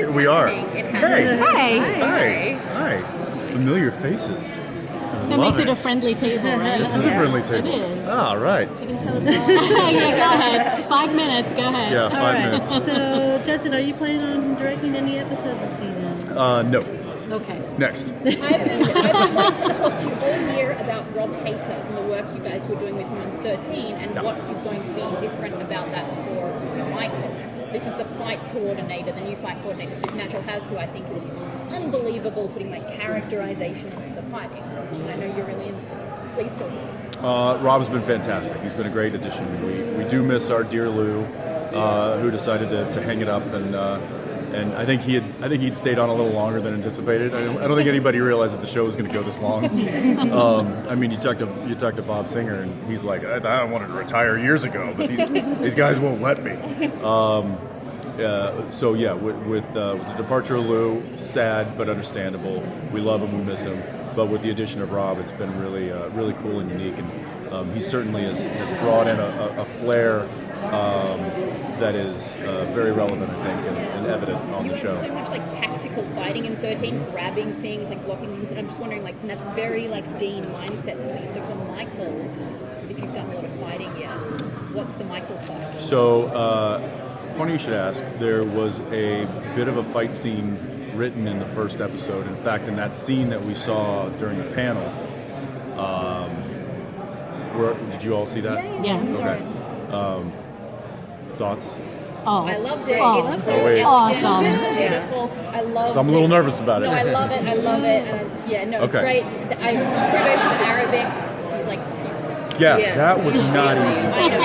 is We are. happening. It Hey. happens. Hi. Familiar faces. That makes it a friendly table, right? This is a friendly table. It is. Ah, right. You can tell us all. Yeah, go ahead. 5 minutes, go ahead. Yeah, All 5 right. minutes. So, Justin, are you planning on directing any episodes this season? No. Okay. Next. I've been wanting to talk to you all year about Rob Hayter and the work you guys were doing with him on 13 and Yeah. what is going to be different about that for Michael. This is the fight coordinator, the new fight coordinator, Supernatural has, who I think is unbelievable, putting like characterization into the fighting. And I know you're really into this. Please talk. Rob's been fantastic. He's been a great addition. We do miss our dear Lou, who decided to hang it up, and I think he'd stayed on a little longer than anticipated. I don't think anybody realized that the show was going to go this long. I mean, you talked to Bob Singer, and he's like, I wanted to retire years ago, but these guys won't let me. So yeah, with the departure of Lou, sad but understandable. We love him, we miss him. But with the addition of Rob, it's been really cool and unique, and he certainly has brought in a flair that is very relevant, I think, and evident on the show. So much like tactical fighting in 13, grabbing things, like blocking things. And I'm just wondering, like, and that's very like Dean mindset for me. So for Michael, if you've done a lot of fighting yet, what's the Michael fight? So, funny you should ask. There was a bit of a fight scene written in the first episode. In fact, in that scene that we saw during the panel, did you all see that? Yeah. Okay. Thoughts? Oh. I loved it. Oh, It's oh, wait. awesome. Beautiful. I love So I'm a little nervous about it. No, I love it. And it's Okay. great. I kudos to the Arabic. Like, Yeah, Yes. that was not easy. I know.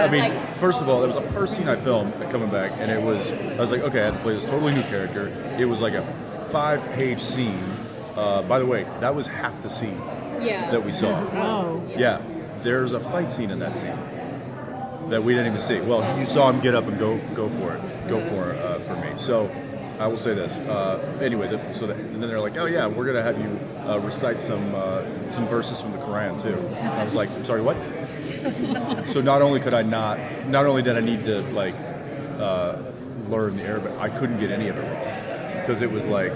I mean, Like, first of all, it was the first scene I filmed coming back, and I was like, okay, I had to play this totally new character. It was like a 5-page scene. By the way, that was half the scene yeah. that we saw. Oh. Yeah, there's a fight scene in that scene that we didn't even see. Well, you saw him get up and go for it, for me. So I will say this. Anyway, and then they're like, oh yeah, we're gonna have you recite some verses from the Quran too. And I was like, I'm sorry, what? So not only did I need to like learn the Arabic, I couldn't get any of it wrong because it was like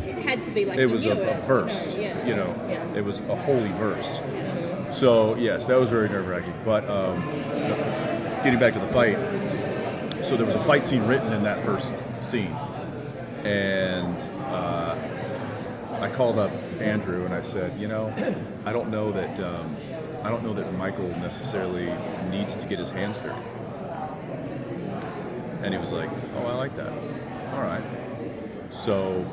It had to be like it you was knew a verse, Yeah. you know, Yeah. it was a holy verse. So yes, that was very nerve-wracking. But getting back to the fight, so there was a fight scene written in that first scene, and I called up Andrew and I said, I don't know that Michael necessarily needs to get his hands dirty. And he was like, oh, I like that. All right. So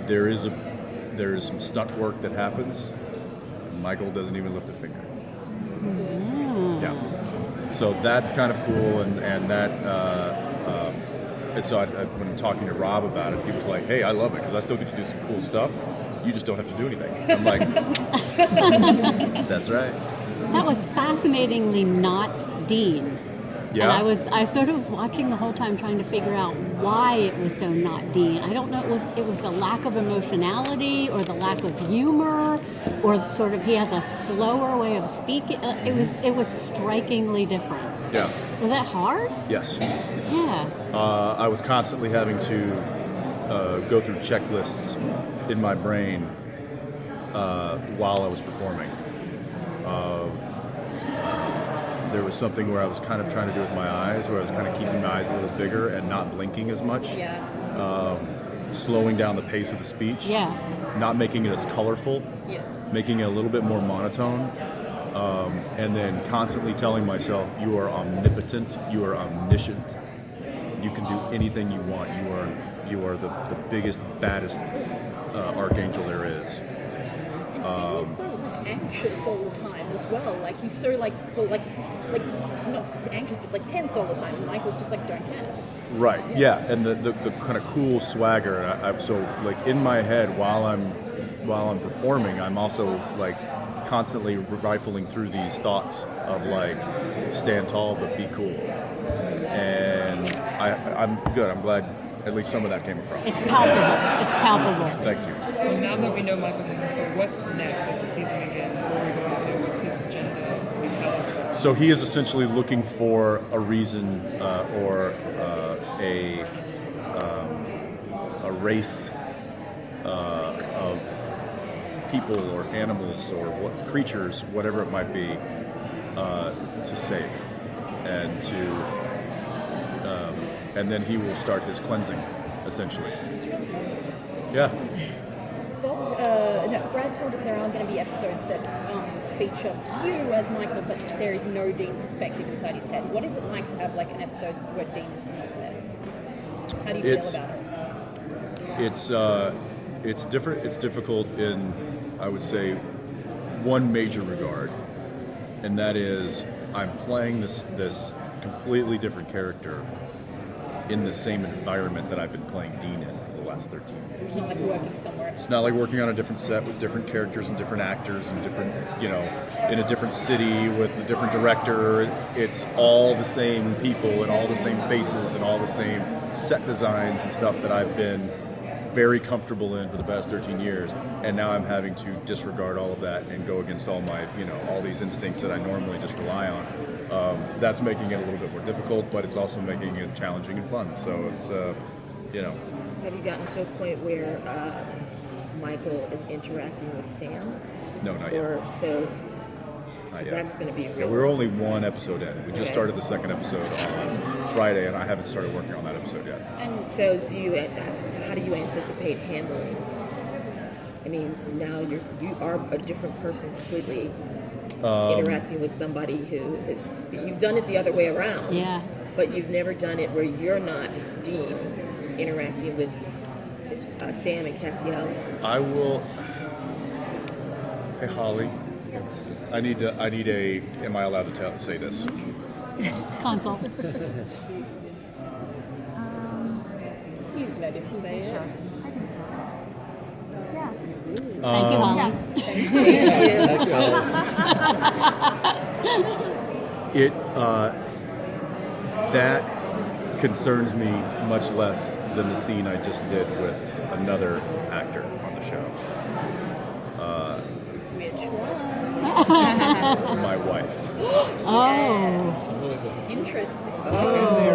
there is some stunt work that happens. Michael doesn't even lift a finger. Yeah. So that's kind of cool, and that. And so when I'm talking to Rob about it, he was like, "Hey, I love it because I still get to do some cool stuff. You just don't have to do anything." I'm like, "That's right." That was fascinatingly not Dean. Yeah. And I sort of was watching the whole time trying to figure out why it was so not Dean. I don't know, it was the lack of emotionality or the lack of humor or sort of he has a slower way of speaking. It was strikingly different. Yeah. Was that hard? Yes. Yeah. I was constantly having to go through checklists in my brain while I was performing. There was something where I was kind of trying to do with my eyes, where I was kind of keeping my eyes a little bigger and not blinking as much. Yeah. Slowing down the pace of the speech. Yeah. Not making it as colorful. Yeah. Making it a little bit more monotone. And then constantly telling myself, you are omnipotent, you are omniscient, you can do anything you want, you are the biggest, baddest archangel there is. And Dean is so anxious all the time as well. Like he's so like not anxious but like tense all the time. And Michael's just like don't care. Right, yeah, and the kind of cool swagger. So like in my head while I'm performing, I'm also like constantly rifling through these thoughts of like stand tall but be cool, and I'm good. I'm glad at least some of that came across. It's palpable. It's palpable. Thank you. Well, now that we know Michael's in control, what's next as the season begins? Where are we going to go? What's his agenda? Can you tell us that? So he is essentially looking for a reason or race of people or animals or what creatures, whatever it might be, to save, and and then he will start his cleansing, essentially. Yeah. Brad told us there are going to be episodes that feature you as Michael, but there is no Dean perspective inside his head. What is it like to have like an episode where Dean is not there? How do you feel about it? It's different. It's difficult in, I would say, one major regard, and that is I'm playing this completely different character in the same environment that I've been playing Dean in for the last 13 years. It's not like working somewhere. It's not like working on a different set with different characters and different actors and different, in a different city with a different director. It's all the same people and all the same faces and all the same set designs and stuff that I've been very comfortable in for the past 13 years. And now I'm having to disregard all of that and go against all my, all these instincts that I normally just rely on. That's making it a little bit more difficult, but it's also making it challenging and fun. So it's, Have you gotten to a point where Michael is interacting with Sam? No, not yet. Or so? Not yet. That's going to be Yeah, real. we're only one episode in. We just Okay. started the second episode on Friday, and I haven't started working on that episode yet. And So how do you anticipate handling? I mean, now you are a different person completely. Interacting with somebody who is, you've done it the other way around. Yeah. But you've never done it where you're not Dean interacting with Sam and Castiel. I will. Hey, Holly. I need a. Am I allowed to say this? Console. you let him say it. I think so. Yeah. Thank you, Holly. It that concerns me much less than the scene I just did with another actor on the show. Which one? My wife. Oh. Interesting. Oh,